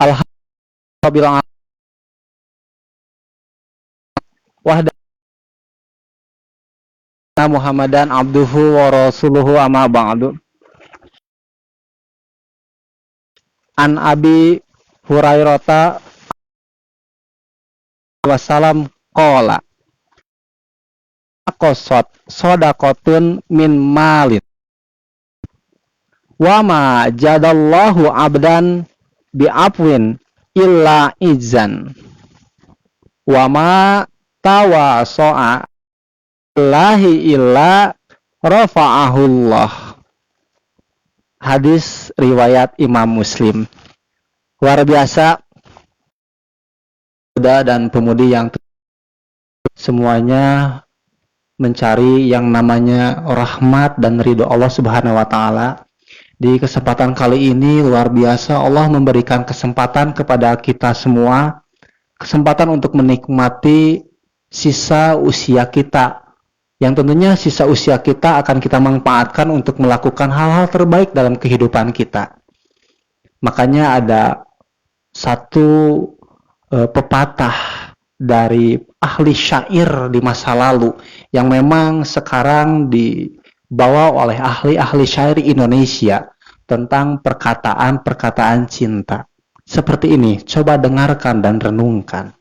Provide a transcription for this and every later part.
Alhamdulillah wahda Muhammadan abduhu wa rasuluhu amma ba'du. An Abi Hurairah wasallam qala qasat sadaqatun min malin wa ma jadallahu abdan bi'afwin illa izan wa ma tawaso'a lahi illa rafa'ahullah. Hadis riwayat Imam Muslim. Luar biasa, pemuda dan pemudi yang semuanya mencari yang namanya rahmat dan ridho Allah Subhanahu wa taala. Di kesempatan kali ini luar biasa, Allah memberikan kesempatan kepada kita semua, kesempatan untuk menikmati sisa usia kita, yang tentunya sisa usia kita akan kita manfaatkan untuk melakukan hal-hal terbaik dalam kehidupan kita. Makanya ada satu pepatah dari ahli syair di masa lalu yang memang sekarang dibawa oleh ahli-ahli syair Indonesia tentang perkataan-perkataan cinta. Seperti ini, coba dengarkan dan renungkan.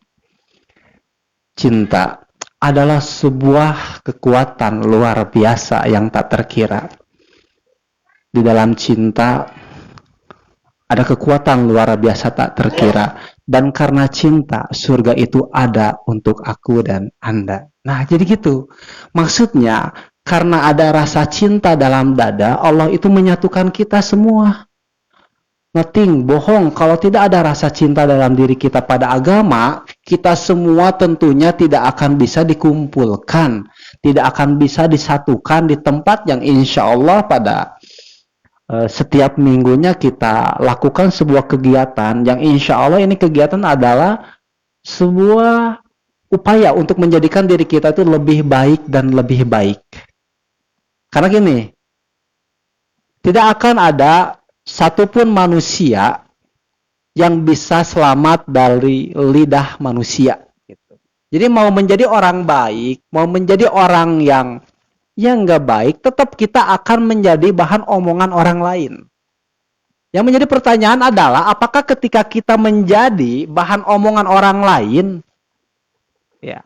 Cinta adalah sebuah kekuatan luar biasa yang tak terkira. Di dalam cinta ada kekuatan luar biasa tak terkira. Dan karena cinta, surga itu ada untuk aku dan Anda. Nah, jadi gitu. Maksudnya, karena ada rasa cinta dalam dada, Allah itu menyatukan kita semua. Nothing, bohong. Kalau tidak ada rasa cinta dalam diri kita pada agama, kita semua tentunya tidak akan bisa dikumpulkan, tidak akan bisa disatukan di tempat yang insya Allah pada setiap minggunya kita lakukan sebuah kegiatan yang insya Allah ini kegiatan adalah sebuah upaya untuk menjadikan diri kita itu lebih baik dan lebih baik. Karena gini, tidak akan ada satupun manusia yang bisa selamat dari lidah manusia. Jadi mau menjadi orang baik, mau menjadi orang yang nggak baik, tetap kita akan menjadi bahan omongan orang lain. Yang menjadi pertanyaan adalah, apakah ketika kita menjadi bahan omongan orang lain, ya,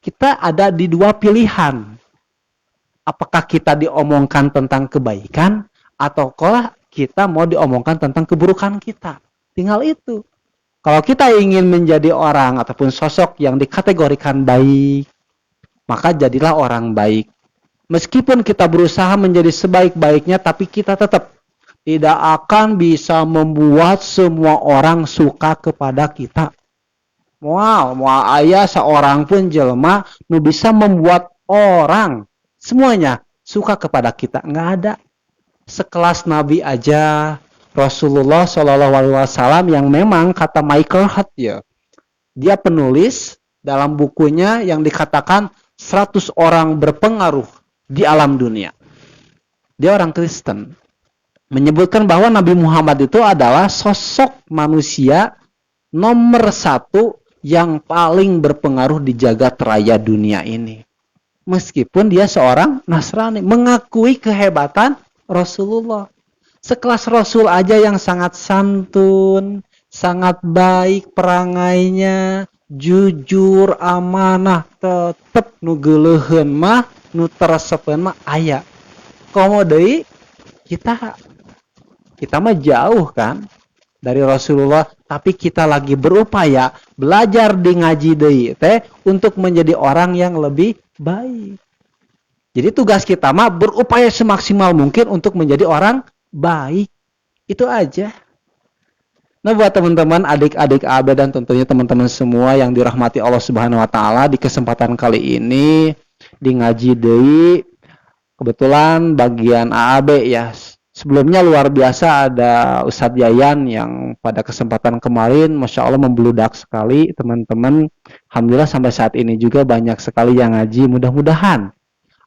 kita ada di dua pilihan. Apakah kita diomongkan tentang kebaikan, ataukah kita mau diomongkan tentang keburukan kita. Tinggal itu. Kalau kita ingin menjadi orang ataupun sosok yang dikategorikan baik, maka jadilah orang baik. Meskipun kita berusaha menjadi sebaik-baiknya, tapi kita tetap tidak akan bisa membuat semua orang suka kepada kita. Wow, ayah seorang pun jelema nu bisa membuat orang semuanya suka kepada kita. Nggak ada. Sekelas Nabi aja, Rasulullah Shallallahu Alaihi Wasallam yang memang kata Michael Hart ya, dia penulis dalam bukunya yang dikatakan 100 orang berpengaruh di alam dunia. Dia orang Kristen, menyebutkan bahwa Nabi Muhammad itu adalah sosok manusia nomor 1 yang paling berpengaruh di jagat raya dunia ini. Meskipun dia seorang Nasrani, mengakui kehebatan Rasulullah. Sekelas Rasul aja yang sangat santun, sangat baik perangainya, jujur, amanah, tetep nu geuleuheun mah, nu teresepeun mah aya. Komo deui kita mah jauh kan dari Rasulullah, tapi kita lagi berupaya belajar di ngaji deui teh untuk menjadi orang yang lebih baik. Jadi tugas kita mah berupaya semaksimal mungkin untuk menjadi orang baik. Itu aja. Nah, buat teman-teman, adik-adik AB dan tentunya teman-teman semua yang dirahmati Allah Subhanahu wa taala, di kesempatan kali ini di ngaji deui kebetulan bagian AAB ya. Sebelumnya luar biasa ada Ustadz Yayan yang pada kesempatan kemarin Masya Allah membludak sekali teman-teman. Alhamdulillah sampai saat ini juga banyak sekali yang ngaji. Mudah-mudahan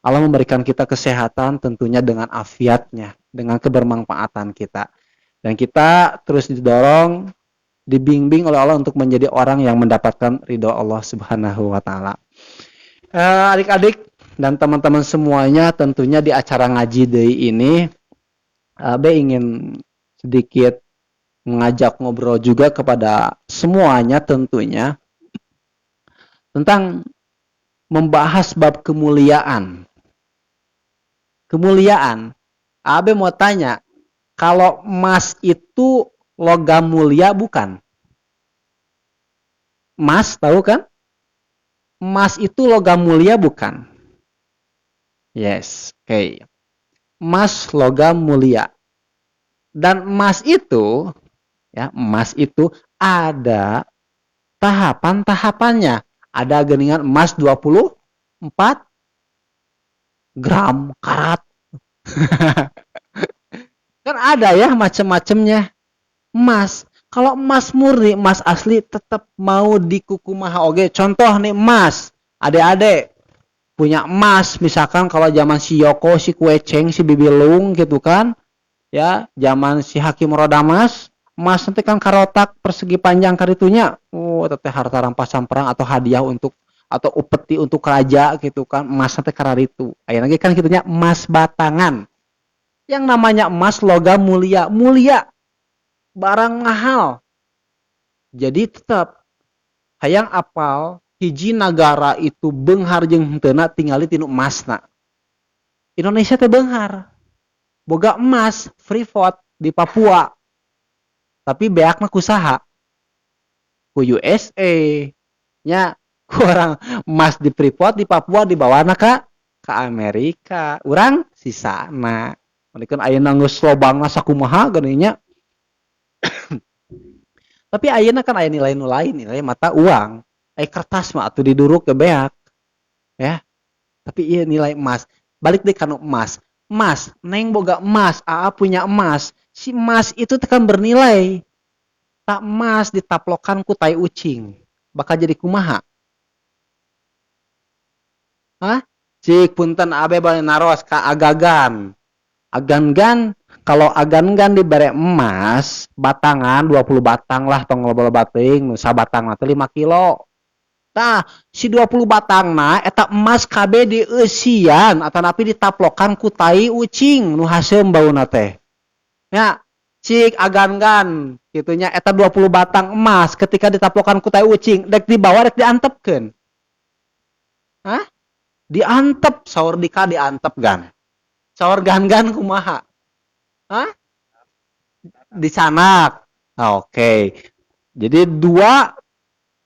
Allah memberikan kita kesehatan tentunya dengan afiatnya, dengan kebermanfaatan kita. Dan kita terus didorong dibimbing oleh Allah untuk menjadi orang yang mendapatkan ridho Allah Subhanahu wa taala. Adik-adik dan teman-teman semuanya, tentunya di acara ngaji day ini Abe ingin sedikit mengajak ngobrol juga kepada semuanya tentunya tentang membahas bab kemuliaan. Kemuliaan. Abe mau tanya, kalau emas itu logam mulia bukan? Emas, tahu kan? Emas itu logam mulia bukan? Yes, oke. Emas logam mulia. Dan emas itu ada tahapan-tahapannya. Ada geningan emas 24 gram karat. Kan ada ya macam-macamnya emas. Kalau emas murni, emas asli tetap mau dikukumaha oge. Contoh nih emas, adik-adik punya emas, misalkan kalau zaman si Yoko, si Kueceng, si Bibilung gitu kan, ya zaman si Hakim Rodamas, emas nanti kan karotak persegi panjang karitunya, teteh harta rampasan perang atau hadiah untuk atau upeti untuk raja gitu kan, emas nanti kararitu. Aya lagi kan kitunya emas batangan. Yang namanya emas logam mulia, barang mahal. Jadi tetap hayang apal hiji negara itu beunghar jeung henteu tingali tinu emasna. Indonesia teh beunghar. Boga emas Freeport di Papua. Tapi beakna ku saha? Ku USA. Nya ku orang emas di Freeport di Papua dibawana ka Amerika. Urang sisana. Mendikeun ayeuna geus lobangna sakumaha geuning nya. Tapi ayeuna kan aya nilai nu lain, nilai mata uang. Kertas mah atuh diduruk ke beak. Ya. Tapi ieu nilai emas. Balik deui kana emas. Emas, neng boga emas, aa punya emas. Si emas itu tekan bernilai. Tak emas ditaplokan ku tai ucing. Bakal jadi kumaha? Hah? Cik punten abe bade naros ka agagan. Agan-gan, kalau agan-gan dibere emas, batangan 20 batang lah tong loba-loba teuing, nu sabatang teh 5 kilo. Tah, si 20 batang na eta emas KB dieusian atanapi ditaplokan ku tai ucing nu haseum bauna teh. Nya, cik agan-gan kitunya eta 20 batang emas ketika ditaplokan ku tai ucing, dek dibawa dek diantepkeun. Hah? Diantep, saur dika diantep gan. Saur gan-gan kumaha? Hah? Dicanak. Oke. Jadi dua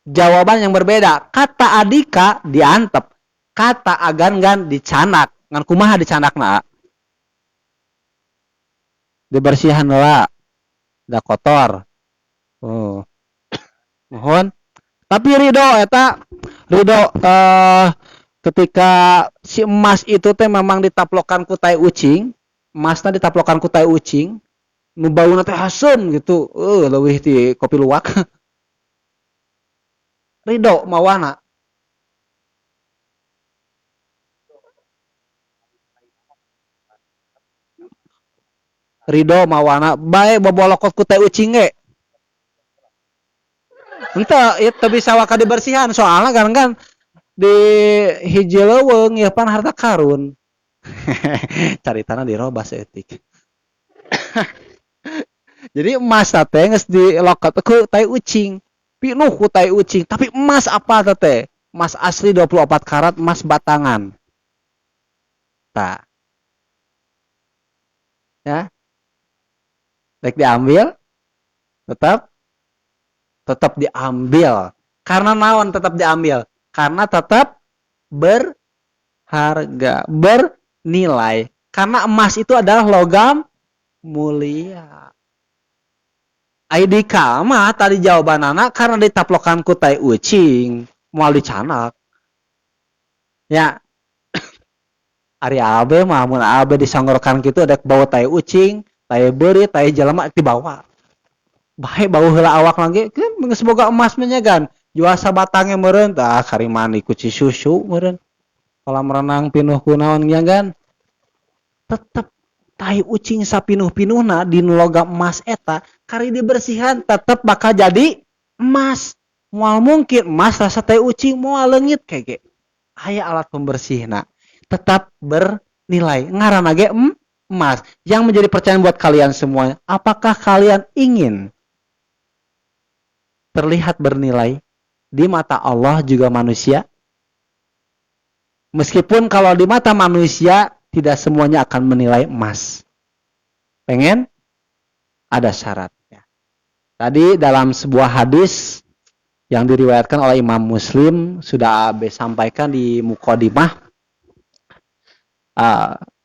jawaban yang berbeda. Kata adika diantep, kata agan-gan dicanak. Ngan kumaha dicanakna? Dibersihan heula. Da kotor. Oh. Mohon. Tapi ridho eta ketika si emas itu teh memang ditaplokan ku tai ucing, emasna ditaplokan ku tai ucing, nu bauna teh haseum gitu. Leuwih ti kopi luwak. Ridho mawana. Ridho mawana bae bobolokot ku tai ucing ge. Henteu, teu bisa waka dibersihan soalna kan di hiji leuweung ya pan harta karun. Caritana dirobas etik. Jadi emas teh geus dilokot ku tai ucing. Pinuh ku tai ucing, tapi emas apa teh? Emas asli 24 karat, emas batangan. Tah. Ya. Dek diambil? Tetap diambil. Karena naon tetap diambil? Karena tetap berharga, bernilai. Karena emas itu adalah logam mulia. IDK mah tadi jawabanana karena ditaplokan ku tai ucing, moal dicanak. Ya. Ari abe mah mun abe disonggorkan kitu ada bau tai ucing, tai beuri, tai jelema dibawa. Bae bau heula awak lagi, kan geus boga emas menyegan. Jual sabatange meureun tah karimani ku susu meureun. Kolam renang pinuh ku naon nyagan. Tetep tai ucing sapinuh-pinuhna di logam emas eta kari dibersihan tetap bakal jadi emas. Moal mungkin emas rasa tai ucing moal leungit kege. Aya alat pembersihna tetap bernilai. Ngaranna ge emas. Yang menjadi pertanyaan buat kalian semuanya, apakah kalian ingin terlihat bernilai di mata Allah juga manusia? Meskipun kalau di mata manusia tidak semuanya akan menilai emas. Pengen? Ada syaratnya. Tadi dalam sebuah hadis yang diriwayatkan oleh Imam Muslim, sudah Abe sampaikan di Muqaddimah,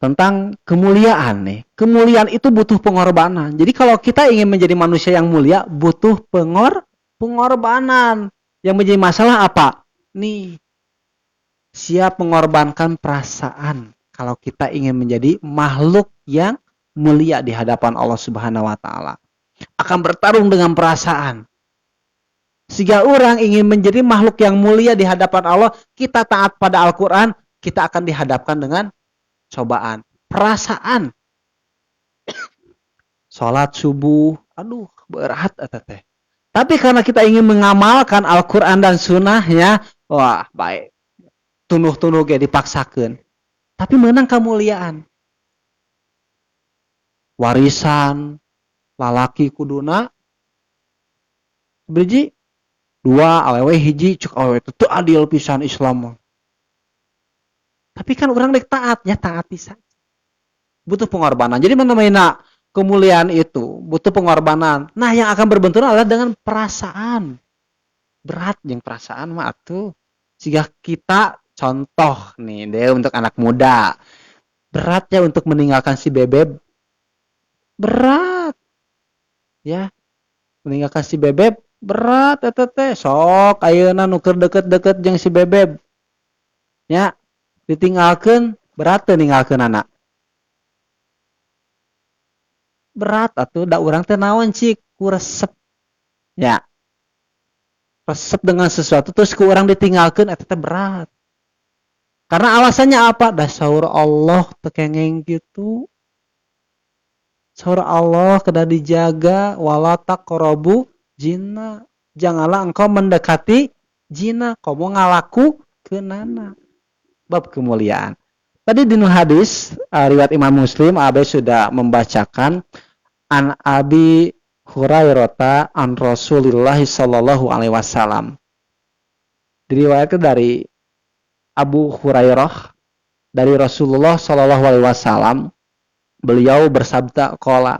tentang kemuliaan nih. Kemuliaan itu butuh pengorbanan. Jadi kalau kita ingin menjadi manusia yang mulia, butuh pengorbanan. Yang menjadi masalah apa? Nih, siap mengorbankan perasaan kalau kita ingin menjadi makhluk yang mulia di hadapan Allah Subhanahu wa taala. Akan bertarung dengan perasaan. Jika orang ingin menjadi makhluk yang mulia di hadapan Allah, kita taat pada Al-Qur'an, kita akan dihadapkan dengan cobaan, perasaan. Salat subuh, aduh berat eta teh. Tapi karena kita ingin mengamalkan Al-Qur'an dan sunnahnya, wah baik. Tunuh-tunuh ge dipaksakeun. Tapi menang kemuliaan. Warisan lalaki kuduna berji 2 awewe hiji cuk awewe teu adil pisan Islam. Tapi kan orang dek taatnya taat pisan. Butuh pengorbanan. Jadi mana kemuliaan itu butuh pengorbanan. Nah, yang akan berbenturan adalah dengan perasaan. Berat yang perasaan mah atuh. Jika kita contoh nih deh untuk anak muda. Beratnya untuk meninggalkan si bebeb. Berat. Ya. Meninggalkan si bebeb berat eta teh. Sok ayeuna nu keur deket-deket jeung si bebeb. Ya. Ditinggalkan berat teh ninggalkeun anak. Berat atuh da urang teh naon cik ku resep. Ya. Resep dengan sesuatu terus ku urang ditinggalkeun eta teh berat. Karena alasannya apa? Da saur Allah teu kengeng kitu. Saur Allah kada dijaga wala taqrabu zina. Janganlah engkau mendekati zina, komo ngalakukeunana. Bab kemuliaan. Tadi di hadis riwayat Imam Muslim, Abe sudah membacakan an Abi Hurairah an Rasulillah sallallahu alaihi wasallam. Diriwayatkan dari Abu Hurairah dari Rasulullah sallallahu alaihi wasallam, beliau bersabda qala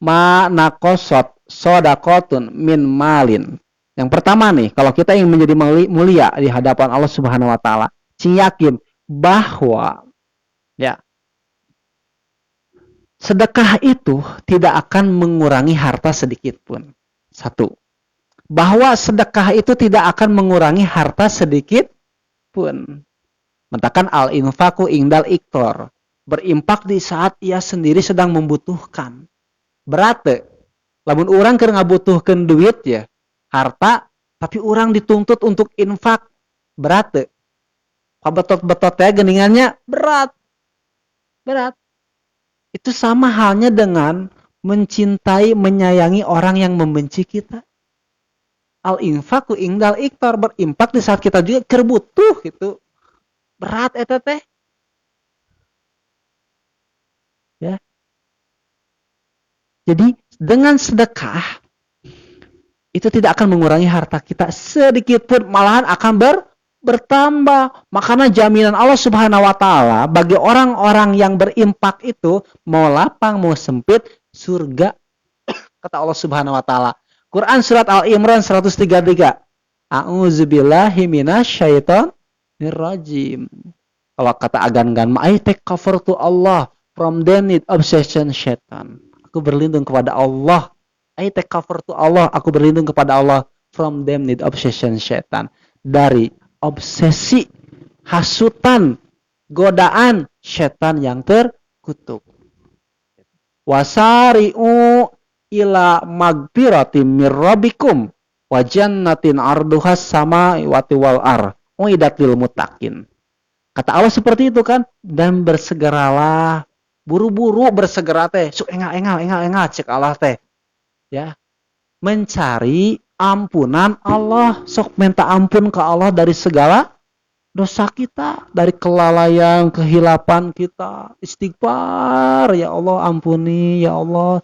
ma naqasat shadaqatun min malin. Yang pertama nih, kalau kita ingin menjadi mulia di hadapan Allah Subhanahu wa taala, yakin bahwa ya sedekah itu tidak akan mengurangi harta sedikit pun. Satu, bahwa sedekah itu tidak akan mengurangi harta sedikit pun. Mentakan al-infaqu indal iktor, berimpak di saat ia sendiri sedang membutuhkan. Berarti lamun urang keur ngabutuhkeun duit ya, harta, tapi urang dituntut untuk infak, berarti betot-betot ya geningannya berat. Itu sama halnya dengan mencintai, menyayangi orang yang membenci kita. Al-infaqu indal iktar, berimpak di saat kita juga kerbutuh gitu. Berat eta teh. Ya. Jadi dengan sedekah itu tidak akan mengurangi harta kita sedikit pun, malahan akan bertambah. Makanya jaminan Allah Subhanahu wa taala bagi orang-orang yang berimpak itu, mau lapang mau sempit, surga. Kata Allah Subhanahu wa taala. Quran surat Al-Imran 133. A'udzubillahi minasyaitonir rajim. Kalau kata agan-gan, I take cover to Allah from the need obsession syaitan. Aku berlindung kepada Allah. I take cover to Allah. Aku berlindung kepada Allah from the need obsession syaitan. Dari obsesi, hasutan, godaan setan yang terkutuk. Wasari'u ila magfiratim mir rabbikum wa jannatin arduhas samawati wal ar uiddat lil muttaqin. Kata Allah seperti itu kan, dan bersegeralah buru-buru bersegera teh, sok engal cek Allah teh. Ya, mencari ampunan Allah, sok minta ampun ke Allah dari segala dosa kita, dari kelalaian, kehilapan kita, istighfar, ya Allah ampuni, ya Allah,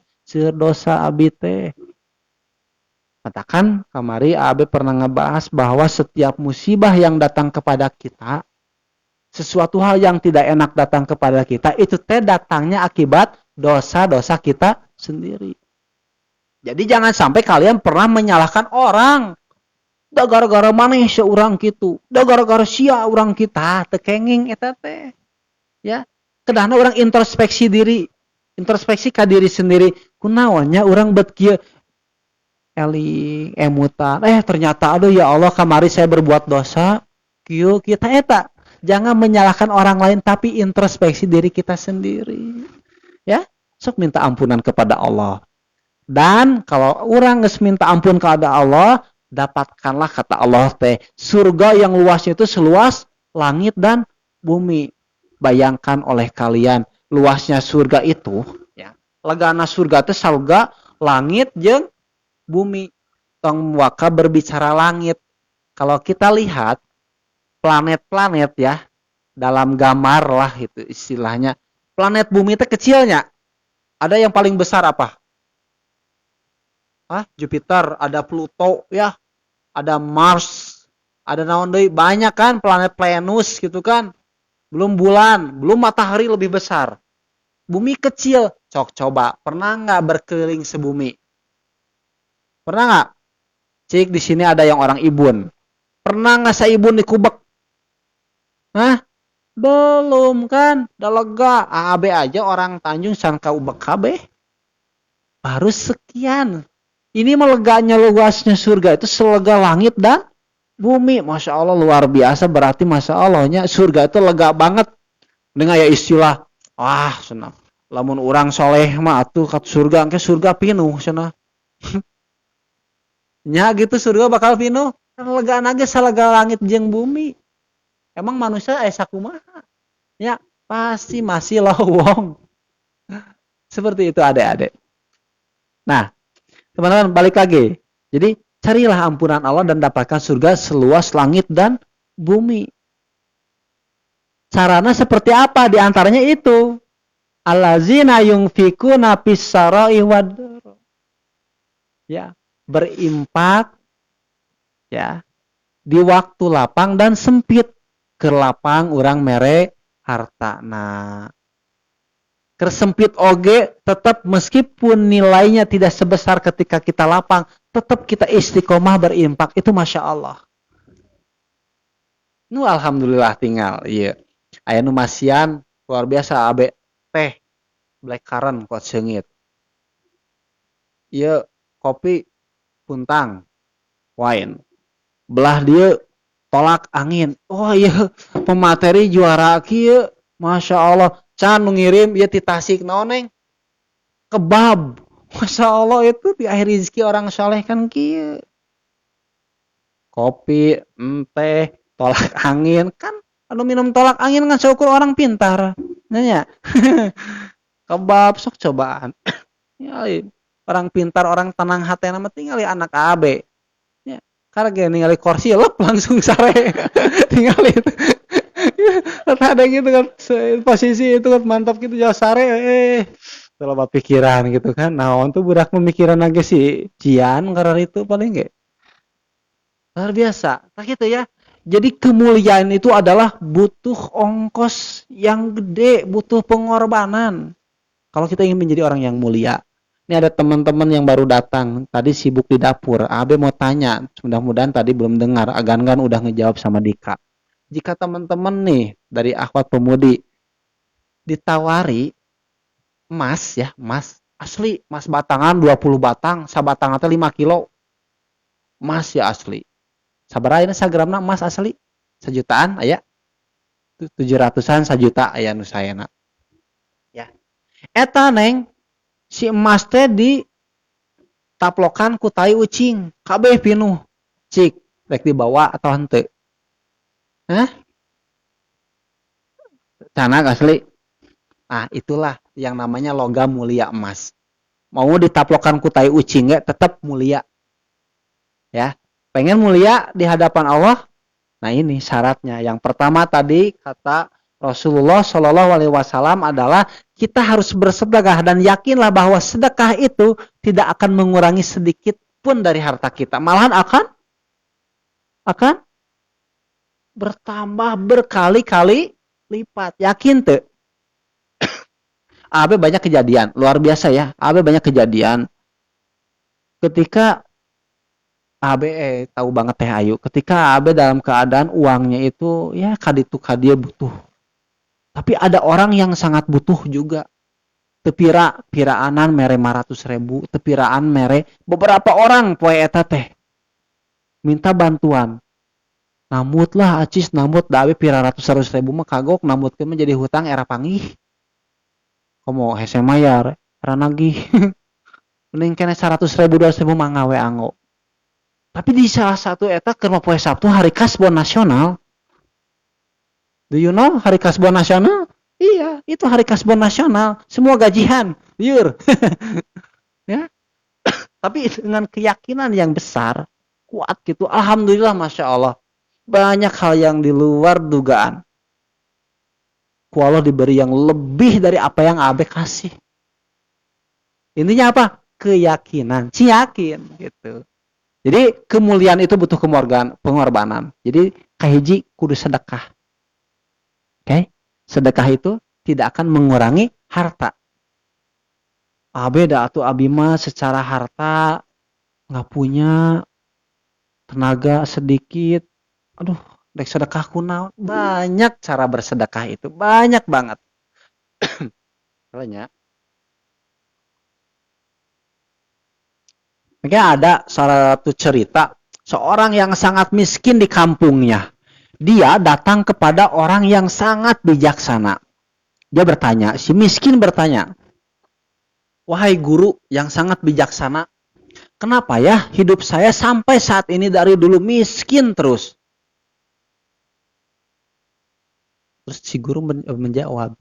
dosa abi teh. Katakan kamari Abe pernah ngebahas bahwa setiap musibah yang datang kepada kita, sesuatu hal yang tidak enak datang kepada kita, itu teh datangnya akibat dosa-dosa kita sendiri. Jadi jangan sampai kalian pernah menyalahkan orang. Da gara-gara maneh seurang kitu, da gara-gara sia urang kita, teu kenging eta teh. Ya, kedahna urang introspeksi diri, introspeksi ka diri sendiri. Kunaon nya urang bet kieu? Eling emutan, ternyata aduh ya Allah kamari saya berbuat dosa, kieu kita eta. Jangan menyalahkan orang lain tapi introspeksi diri kita sendiri. Ya, sok minta ampunan kepada Allah. Dan kalau orang geus minta ampun kepada Allah, dapatkanlah kata Allah teh surga yang luasnya itu seluas langit dan bumi. Bayangkan oleh kalian luasnya surga itu, ya. Legana surga teh sarga langit jeung bumi. Tong waka berbicara langit. Kalau kita lihat planet-planet ya, dalam gambar lah itu istilahnya. Planet bumi itu kecilnya. Ada yang paling besar apa? Jupiter, ada Pluto ya, ada Mars, ada naon deui, banyak kan planet Venus gitu kan. Belum bulan, belum matahari lebih besar. Bumi kecil. Coba, pernah nggak berkeliling sebumi? Pernah nggak? Cik, di sini ada yang orang Ibun. Pernah nggak saibun di Kubek? Belum kan? Udah lega. AB aja orang Tanjung sangka Ubek KB. Baru sekian. Ini meleganya luasnya surga itu selega langit dan bumi. Masya Allah luar biasa. Berarti Masya Allahnya surga itu lega banget. Dengan ya istilah. Senang. Lamun orang soleh mah atuh kat surga. Ke surga pinuh sana. Nya gitu surga bakal pinuh. Lega naga salega langit jeung bumi. Emang manusia sakumaha? Ya pasti masih lowong. Seperti itu adik-adik. Nah, teman-teman balik lagi. Jadi carilah ampunan Allah dan dapatkan surga seluas langit dan bumi. Caranya seperti apa? Di antaranya itu. Allazina yunfikuna fis-sarai wad-dharra. Ya, berimpak ya di waktu lapang dan sempit. Ke lapang urang mere hartana. Kersempit oge tetap meskipun nilainya tidak sebesar ketika kita lapang, tetap kita istiqomah berimpak. Itu Masya Allah. Nu alhamdulillah tinggal. Iya. Aya nu masian luar biasa abe teh black currant kuat seungit. Iya kopi puntang wine. Belah dia tolak angin. Oh iya pemateri juara kieu. Masya Allah. Can ngirim ya ti Tasik naoneng. Kebab. Masya Allah itu di akhir rezeki orang soleh kan kieu. Kopi, teh, tolak angin kan anu minum tolak angin kan seukur orang pintar. Nanya. Kebab sok cobaan. Ya, orang pintar, orang tenang hati nama tinggal anak AB. Karena ningali kursi lep langsung sare tinggal itu ada gitu kan posisi itu kan mantap gitu jauh sare terlalu pikiran gitu kan. Nah untuk budak pemikiran lagi si Cian karena itu paling gak luar biasa tak gitu ya. Jadi kemuliaan itu adalah butuh ongkos yang gede, butuh pengorbanan kalau kita ingin menjadi orang yang mulia. Ini ada teman-teman yang baru datang, tadi sibuk di dapur. Abe mau tanya, mudah-mudahan tadi belum dengar, Agan-Gan udah ngejawab sama Dika. Jika teman-teman nih dari Akhwat Pemudi ditawari emas ya, emas asli, emas batangan 20 batang, sabatang atau 5 kilo. Emas ya asli. Sabaraha ini sagramna emas asli? 1 jutaan aya. 700-an 1 juta aya nu sayana. Ya. Eta neng si emas teh di taplokan ku tai ucing kabeh pinuh cik rek dibawa atau henteu canak asli. Itulah yang namanya logam mulia emas. Mau ditaplokkan ku tai ucing tetap mulia. Ya. Pengen mulia di hadapan Allah? Nah, ini syaratnya. Yang pertama tadi kata Rasulullah Shallallahu alaihi wasallam adalah kita harus bersedekah dan yakinlah bahwa sedekah itu tidak akan mengurangi sedikit pun dari harta kita. Malahan akan bertambah berkali-kali lipat. Yakin tuh? Abe banyak kejadian, luar biasa ya. Abe banyak kejadian ketika Abe tahu banget teh Ayu. Ketika Abe dalam keadaan uangnya itu ya kaditu kadia butuh. Tapi ada orang yang sangat butuh juga. Piraanan mere 500.000, tepiraan mere beberapa orang poe eta teh minta bantuan. Namut lah acis namut da Abe pira 100.000 mah kagok namutkeun menjadi hutang era panggih. Komo hese mayar, era nagih. Mending kene 100.000 200.000 mah ngawe anggo. Tapi di salah satu eta keur poe Sabtu hari Kasbon Nasional. Do you know hari Kasbon Nasional? Iya, itu hari Kasbon Nasional. Semua gajian, liur. Ya. Tapi dengan keyakinan yang besar, kuat gitu. Alhamdulillah, Masya Allah. Banyak hal yang di luar dugaan. Ku Allah diberi yang lebih dari apa yang Abe kasih. Intinya apa? Keyakinan. Yakin gitu. Jadi kemuliaan itu butuh pengorbanan. Jadi kahiji kudu sedekah. Oke? Sedekah itu tidak akan mengurangi harta. Abe da atuh abi mah secara harta nggak punya, tenaga sedikit. Aduh, dek sedekah kunaon. Banyak cara bersedekah itu, banyak banget. Banyak. Mungkin ada salah satu cerita seorang yang sangat miskin di kampungnya. Dia datang kepada orang yang sangat bijaksana. Dia bertanya, si miskin bertanya, "Wahai guru yang sangat bijaksana, kenapa ya hidup saya sampai saat ini dari dulu miskin terus?" Terus si guru menjawab,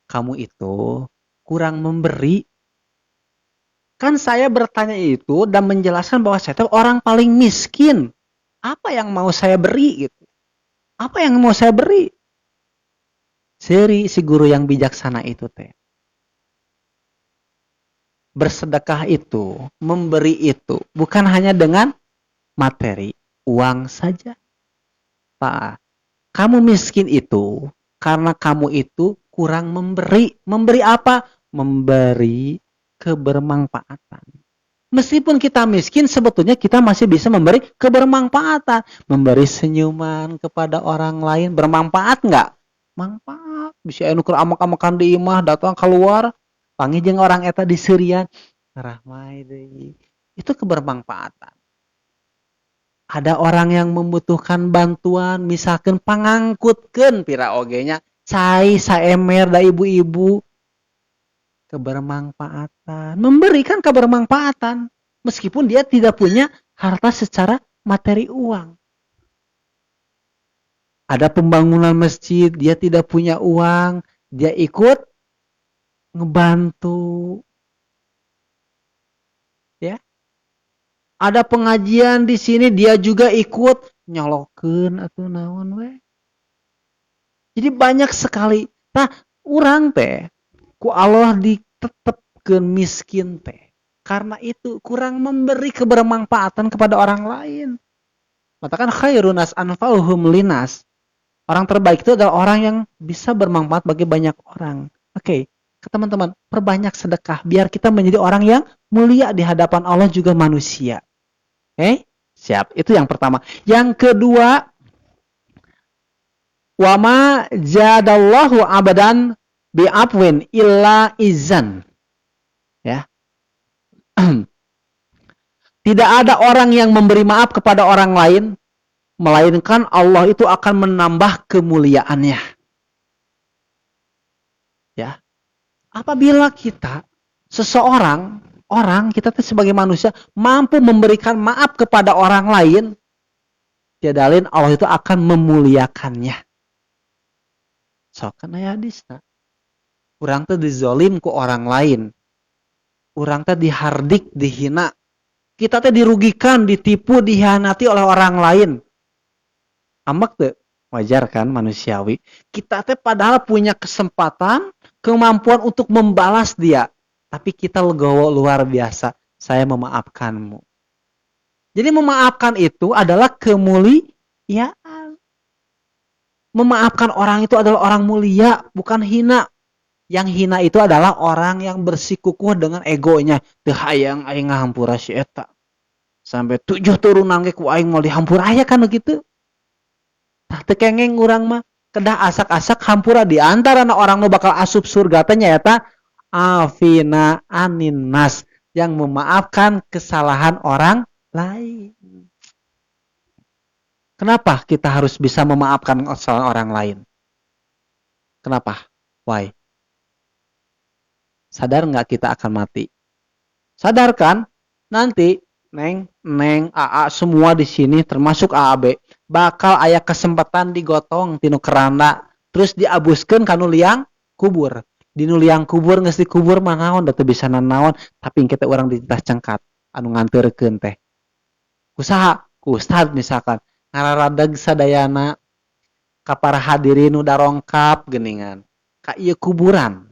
"Kamu itu kurang memberi. Kan saya bertanya itu dan menjelaskan bahwa saya itu orang paling miskin. Apa yang mau saya beri gitu? Apa yang mau saya beri?" Si guru yang bijaksana itu teh. Bersedekah itu, memberi itu bukan hanya dengan materi, uang saja. Pak, kamu miskin itu karena kamu itu kurang memberi. Memberi apa? Memberi kebermanfaatan. Meskipun kita miskin, sebetulnya kita masih bisa memberi kebermanfaatan. Memberi senyuman kepada orang lain. Bermanfaat nggak? Manfaat. Bisa anu keur amak-amakan di imah, datang keluar, panggil jeung orang eta di seurian. Rahmai deui. Itu kebermanfaatan. Ada orang yang membutuhkan bantuan, misalkan pangangkutkeun pira ogenya, cai saemer da ibu-ibu. Kebermanfaatan, memberikan kebermanfaatan meskipun dia tidak punya harta secara materi uang. Ada pembangunan masjid, dia tidak punya uang, dia ikut ngebantu. Ya. Ada pengajian di sini, dia juga ikut nyolokeun atuh naon we. Jadi banyak sekali. Nah, urang teh ku Allah ditetepkeun miskin teh. Karena itu kurang memberi kebermanfaatan kepada orang lain. Katakan khairun nas anfa'uhum linas. Orang terbaik itu adalah orang yang bisa bermanfaat bagi banyak orang. Oke, teman-teman, perbanyak sedekah biar kita menjadi orang yang mulia di hadapan Allah juga manusia. Oke? Siap. Itu yang pertama. Yang kedua, wa ma jadallahu abadan bi'afwin illa izan. Ya. Tidak ada orang yang memberi maaf kepada orang lain, melainkan Allah itu akan menambah kemuliaannya. Ya. Apabila kita, kita sebagai manusia mampu memberikan maaf kepada orang lain, jadalin Allah itu akan memuliakannya. So, kan aya hadisna. urang teh dizolim ku orang lain, urang teh dihardik, dihina, kita teh dirugikan, ditipu, dihianati oleh orang lain. Ambek teh wajar kan, manusiawi. Kita teh padahal punya kesempatan, kemampuan untuk membalas dia, tapi kita legowo luar biasa. Saya memaafkanmu. Jadi memaafkan itu adalah kemuliaan. Memaafkan orang itu adalah orang mulia, bukan hina. Yang hina itu adalah orang yang bersikukuh dengan egonya. Teu hayang aing ngahampura si eta. Sampai 7 turunan ge ku aing mau dihampura aya kan gitu. Tah teu kengeng urang mah kedah asak-asak hampura di antara orang nu bakal asup surga teh nyaeta afina anin nas, yang memaafkan kesalahan orang lain. Kenapa kita harus bisa memaafkan kesalahan orang lain? Kenapa? Why? Sadar nggak kita akan mati? Sadar kan? Nanti Neng, AA semua di sini termasuk AAB bakal aya kesempatan digotong tinu keranda terus diabuskeun ka nu liang kubur. Di nu liang kubur geus dikubur mah naon da teu bisa nanaon, tapi kita urang di tas cengkat anu nganteurkeun teh. Kusaha? Ku ustad misalkan ngararadeg sadayana ka para hadirin nu darongkap geuningan ka ieu kuburan.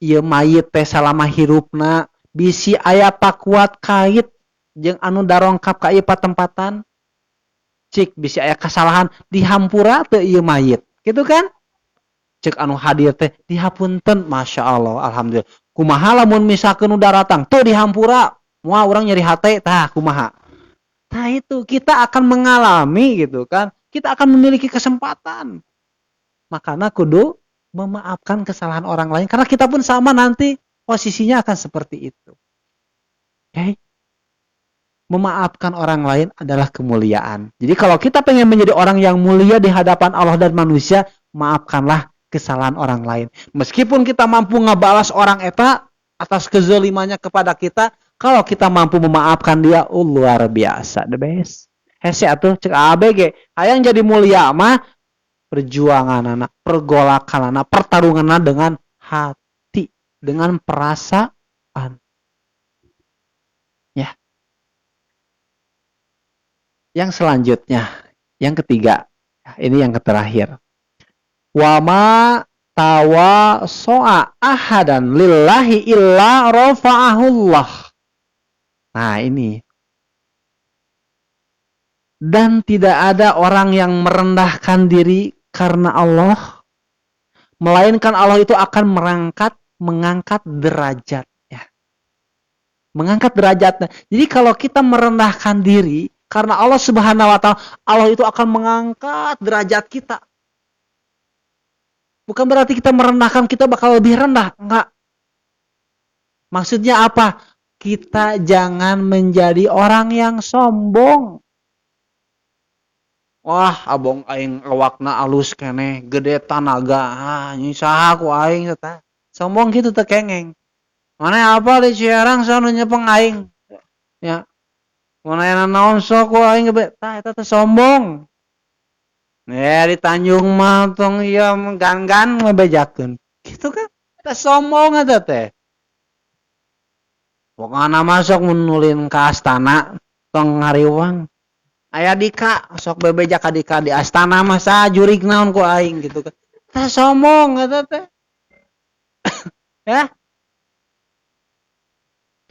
Ieu mayit teh salama hirupna bisi aya pakuat kait jeung anu darongkap ka ieu patempatan, cik bisi aya kasalahan dihampura teu ieu mayit gitu kan, cek anu hadir teh dihapunten, masya Allah, alhamdulillah. Kumaha lamun misalkeun nu daratang teu dihampura moal urang nyeri hate, tah kumaha. Nah itu kita akan mengalami gitu kan, kita akan memiliki kesempatan, makanya kudu memaafkan kesalahan orang lain karena kita pun sama nanti posisinya akan seperti itu. Okay? Memaafkan orang lain adalah kemuliaan. Jadi kalau kita pengen menjadi orang yang mulia di hadapan Allah dan manusia, maafkanlah kesalahan orang lain. Meskipun kita mampu ngebalas orang eta atas kezalimannya kepada kita, kalau kita mampu memaafkan dia, luar biasa, the best. Hese atuh cek ABG, hayang jadi mulia mah perjuangan anak, pergolakan anak, pertarungan anak dengan hati, dengan perasaan. Ya. Yang selanjutnya, yang ketiga, ini yang terakhir. Wama tawa so'a ahadan lillahi illa rafa'ahullah. Nah ini. Dan tidak ada orang yang merendahkan diri karena Allah, melainkan Allah itu akan mengangkat derajat. Ya. Mengangkat derajatnya. Jadi kalau kita merendahkan diri karena Allah Subhanahu wa Ta'ala, Allah itu akan mengangkat derajat kita. Bukan berarti kita merendahkan, kita bakal lebih rendah. Enggak. Maksudnya apa? Kita jangan menjadi orang yang sombong. Wah, abong aing awakna alus keneh, gede tanaga. Nyisaha ku aing eta. Sombong gitu teh kengeng. Mana apa di Ciarang sono nyepeng aing. Ya. Mana yang naon sok ku aing gede. Tah eta teh sombong. Ya di Tanjung mah tong ieu gan-gan ngebejakeun. Gitu kan? Teh sombong eta teh. Pokona masuk menulin ka astana tong ngariwang. Aya dika sok bebejak ka dika di astana mah sajurig naon ku aing gitu kan. Teh sombong eta teh. Ya.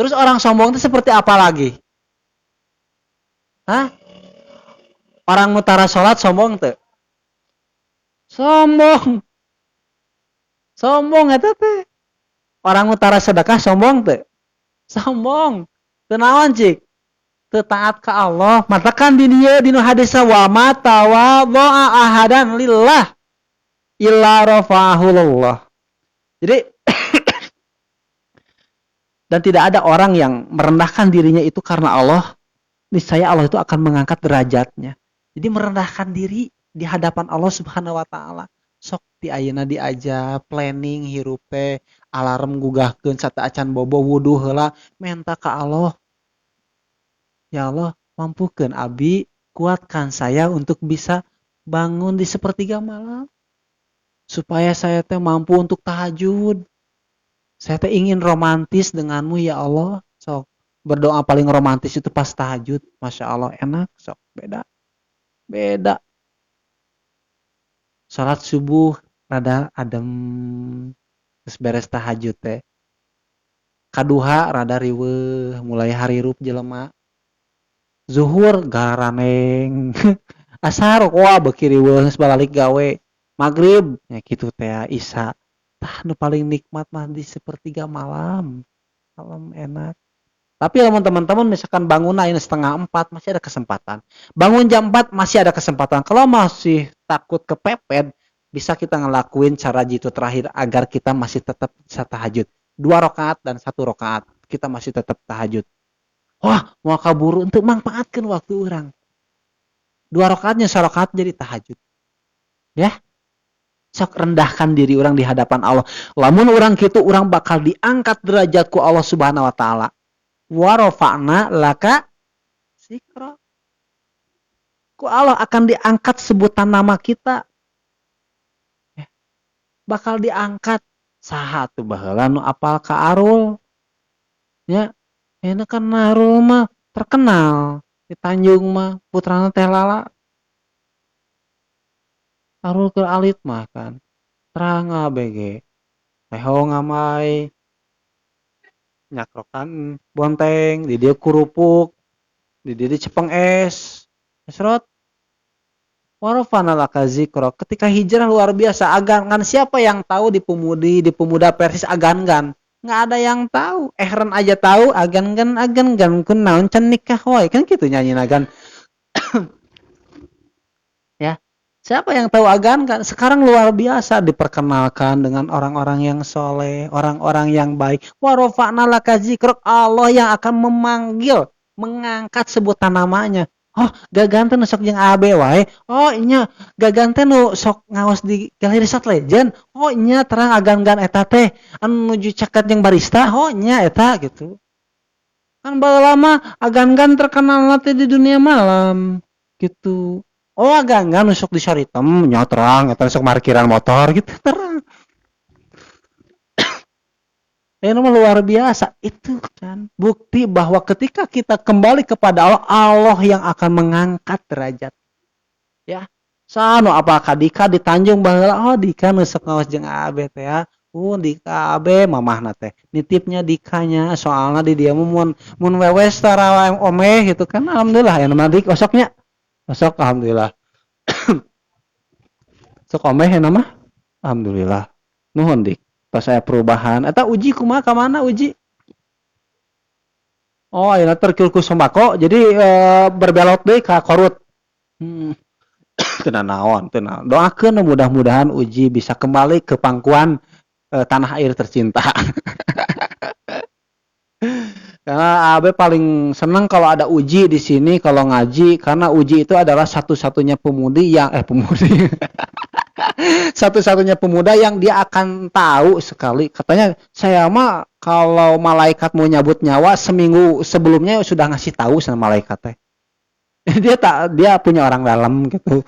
Terus orang sombong itu seperti apa lagi? Hah? Orang mutara salat sombong teu? Sombong. Sombong eta teh. Orang utara sedekah sombong teu? Sombong. Teu naon cik? Teu taat ka Allah. Matakan di dieu dinu hadis wa ma tawadha'a ahadan lillah illa rafa'ahullah. Jadi dan tidak ada orang yang merendahkan dirinya itu karena Allah, niscaya Allah itu akan mengangkat derajatnya. Jadi merendahkan diri di hadapan Allah Subhanahu wa Ta'ala. Sok ti ayeuna diaja planning hirup teh, alarm gugahkeun sata acan bobo wudu heula menta ka Allah. Ya Allah, mampukeun abi, kuatkan saya untuk bisa bangun di sepertiga malam. supaya saya teh mampu untuk tahajud. Saya teh ingin romantis denganmu ya Allah. Sok berdoa paling romantis itu pas tahajud. Masya Allah enak. Sok beda. Beda. Salat subuh rada adem. Terus beres tahajud teh. Kaduha rada riweuh. Mulai harirup jelema. Zuhur garaneng. Asar wah beuki riweuh geus balik gawe. Maghrib ya kitu teh Isya. Tah nu paling nikmat mah di sepertiga malam. Malam enak. Tapi kalau teman-teman misalkan bangun ini 3:30 masih ada kesempatan. Bangun jam 4 masih ada kesempatan. Kalau masih takut kepepet, bisa kita ngelakuin cara jitu terakhir agar kita masih tetap bisa tahajud. 2 rakaat dan 1 rakaat. Kita masih tetap tahajud. Wah, mau kaburu untuk manfaatkan waktu orang. 2 rakaatnya 1 rakaat jadi tahajud. Ya, sok rendahkan diri orang di hadapan Allah. Lamun orang kitu orang bakal diangkat derajatku Allah Subhanahu wa taala. Wa rafa'na laka zikra. Ku Allah akan diangkat sebutan nama kita. Bakal diangkat. Saha tuh baheula nu apal ka Arul. Ya, enak kan Arul mah terkenal di Tanjung mah putrana teh Lala. Arul ke alit mah kan. Terang ABG. Teho ngamai nyakrokan bonteng, di dia kurupuk, di dia cepeng es. Esrot warofana laka zikro. Ketika hijrah luar biasa, agan-gan siapa yang tahu di pemuda Persis agan-gan? Nggak ada yang tahu. Ehren aja tahu agan-gan kun naon can nikah wae kan gitu nyanyi agan. Ya. Siapa yang tahu agan kan? Sekarang luar biasa diperkenalkan dengan orang-orang yang soleh, orang-orang yang baik. Warofa'na laka zikrok, Allah yang akan memanggil, mengangkat sebutan namanya. Oh, gaganten sok jeung AB wae. Oh, nya gaganten nu sok ngaos di Galeri Shot Legend. Oh, nya terang agan-gan eta teh anu nuju caket jeung barista. Oh, nya eta gitu. Kan baheula lama agan-gan terkenal teh di dunia malam gitu. Oh agak nusuk di Saritem nyotrang atau nusuk parkiran motor gitu terang. Ini luar biasa itu kan bukti bahwa ketika kita kembali kepada Allah, Allah yang akan mengangkat derajat. Ya, sano apakah Dika di Tanjung baheula oh Dika nusuk ngaos jeung AB teh ya. Dika AB mamahna teh. Nitipnya Dikanya soalnya di dia mun wewes tara omeh gitu kan alhamdulillah ya nama Dik osoknya. Osok alhamdulillah. Sok omeh ya nama? Alhamdulillah. Nuhun dik. Pas saya perubahan. Eta uji kumaha ka mana uji? Oh, ayeuna terkil ku sembako jadi berbelot deui ka korut. Teu naon, teu naon. Doakeun mudah-mudahan uji bisa kembali ke pangkuan tanah air tercinta. Karena Abe paling senang kalau ada Uji di sini kalau ngaji karena Uji itu adalah satu-satunya pemudi yang satu-satunya pemuda yang dia akan tahu sekali katanya saya mah kalau malaikat mau nyabut nyawa seminggu sebelumnya sudah ngasih tahu sama malaikat teh. dia punya orang dalam gitu.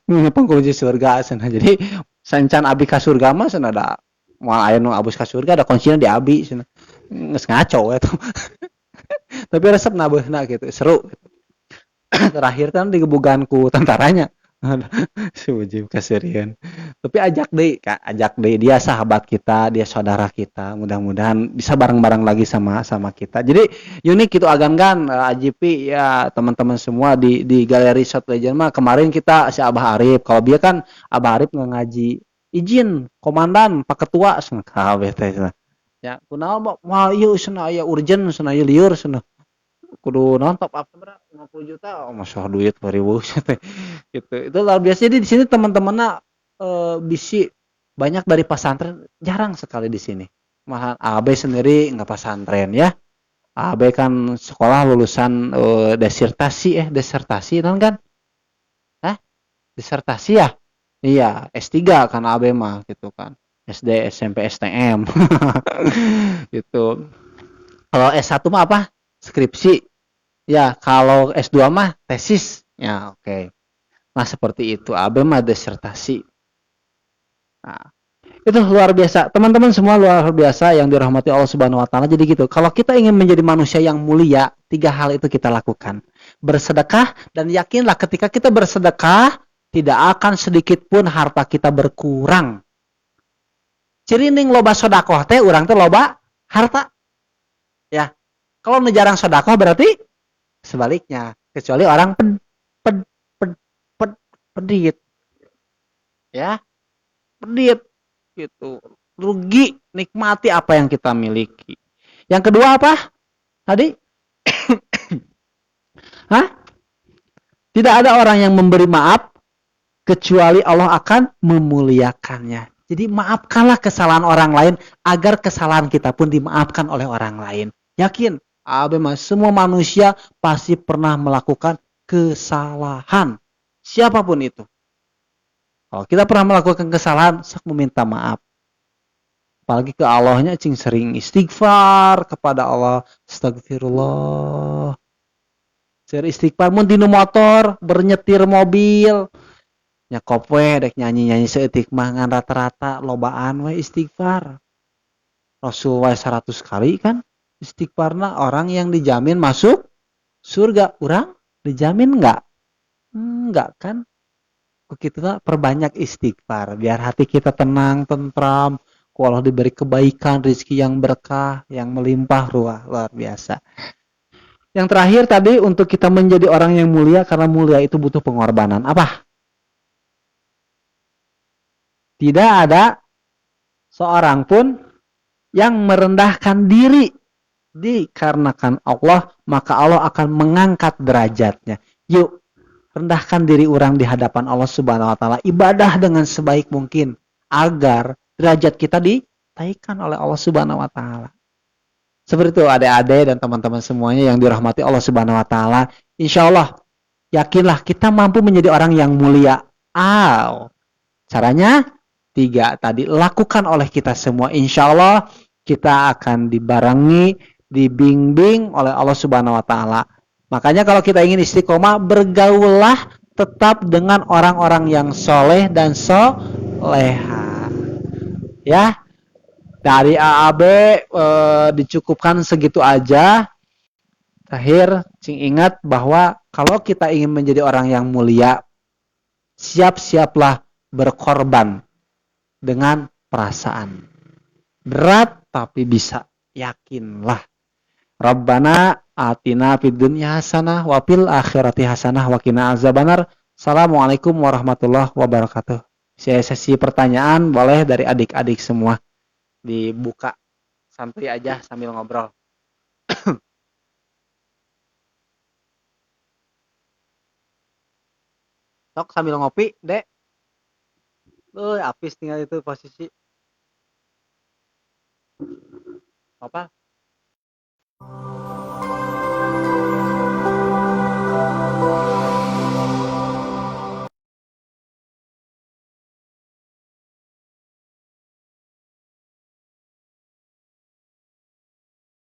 Pengkunci surga sana. Jadi sancan abi ka surga mah sana ada moal aya nu abus ka surga ada kuncinya di abi sana. Nges ngaco itu. Tapi resep nabeuna gitu, seru. Terakhir kan digebuganku tentaranya. Sujib kasirian. Tapi ajak deh dia sahabat kita, dia saudara kita. Mudah-mudahan bisa bareng-bareng lagi sama kita. Jadi unik itu agan-gan AJP ya teman-teman semua di Galeri Shot Legend mah kemarin kita si Abah Arif. Kalau dia kan Abah Arif ngaji izin komandan Pak Ketua kabeh teh. Ya, kunaon mah ieu cenah aya urgent cenah ieu lieur cenah. Kudu naon top up berapa 50 juta. Oh, masya duit 2000 teh. Gitu. Itu luar biasa. Jadi di sini teman-temanna bisi banyak dari pesantren jarang sekali di sini. Maha AB sendiri enggak pesantren ya. AB kan sekolah lulusan desertasi kan? Hah? Desertasi ya? Iya, S3 kan AB mah gitu kan. SD, SMP, STM. Gitu. Kalau S1 mah apa? Skripsi. Ya, kalau S2 mah tesis. Ya, oke. Nah, seperti itu. AB mah desertasi. Nah, itu luar biasa. Teman-teman semua luar biasa yang dirahmati Allah Subhanahu wa taala. Jadi gitu. Kalau kita ingin menjadi manusia yang mulia, 3 hal itu kita lakukan. Bersedekah, dan yakinlah ketika kita bersedekah, tidak akan sedikit pun harta kita berkurang. Ciri ning loba sedekah teh urang teh loba harta. Ya. Kalau jarang sedekah berarti sebaliknya. Kecuali orang ped, ped, ped, pedit. Ya, pedit gitu. Rugi, nikmati apa yang kita miliki. Yang kedua apa? Tadi? Hah? Tidak ada orang yang memberi maaf kecuali Allah akan memuliakannya. Jadi maafkanlah kesalahan orang lain agar kesalahan kita pun dimaafkan oleh orang lain. Yakin, semua manusia pasti pernah melakukan kesalahan. Siapapun itu. Kalau kita pernah melakukan kesalahan, sok meminta maaf. Apalagi ke Allahnya, cing sering istighfar kepada Allah. Astagfirullah. Sering istighfar, mun dinu motor, bernyetir mobil. Nyakop we, dek nyanyi-nyanyi seetik mah ngan rata-rata lobaan we istighfar. Rasul we 100 kali kan istighfarna orang yang dijamin masuk surga. Urang dijamin enggak? Enggak kan? Begitu lah, perbanyak istighfar biar hati kita tenang, tentram. Allah diberi kebaikan, rezeki yang berkah, yang melimpah ruah, luar biasa. Yang terakhir tadi untuk kita menjadi orang yang mulia, karena mulia itu butuh pengorbanan. Apa? Tidak ada seorang pun yang merendahkan diri dikarenakan Allah, maka Allah akan mengangkat derajatnya. Yuk, rendahkan diri orang di hadapan Allah Subhanahu wa taala, ibadah dengan sebaik mungkin agar derajat kita ditaikkan oleh Allah Subhanahu wa taala. Seperti itu adik-adik dan teman-teman semuanya yang dirahmati Allah Subhanahu wa taala. Insyaallah yakinlah kita mampu menjadi orang yang mulia. Caranya 3 tadi lakukan oleh kita semua. Insyaallah kita akan dibarengi, dibimbing oleh Allah Subhanahu wa taala. Makanya kalau kita ingin istiqomah, bergaullah tetap dengan orang-orang yang soleh dan soleha. Ya, dari AAB dicukupkan segitu aja. Terakhir, cing ingat bahwa kalau kita ingin menjadi orang yang mulia, siap-siaplah berkorban dengan perasaan. Berat tapi bisa, yakinlah. Rabbana atina fid dunya hasanah wa fil akhirati hasanah wa qina azabannar. Assalamualaikum warahmatullahi wabarakatuh. Sesi pertanyaan boleh dari adik-adik semua. Dibuka santai aja sambil ngobrol. Sok sambil ngopi, Dek. Apis tinggal itu posisi. Apa?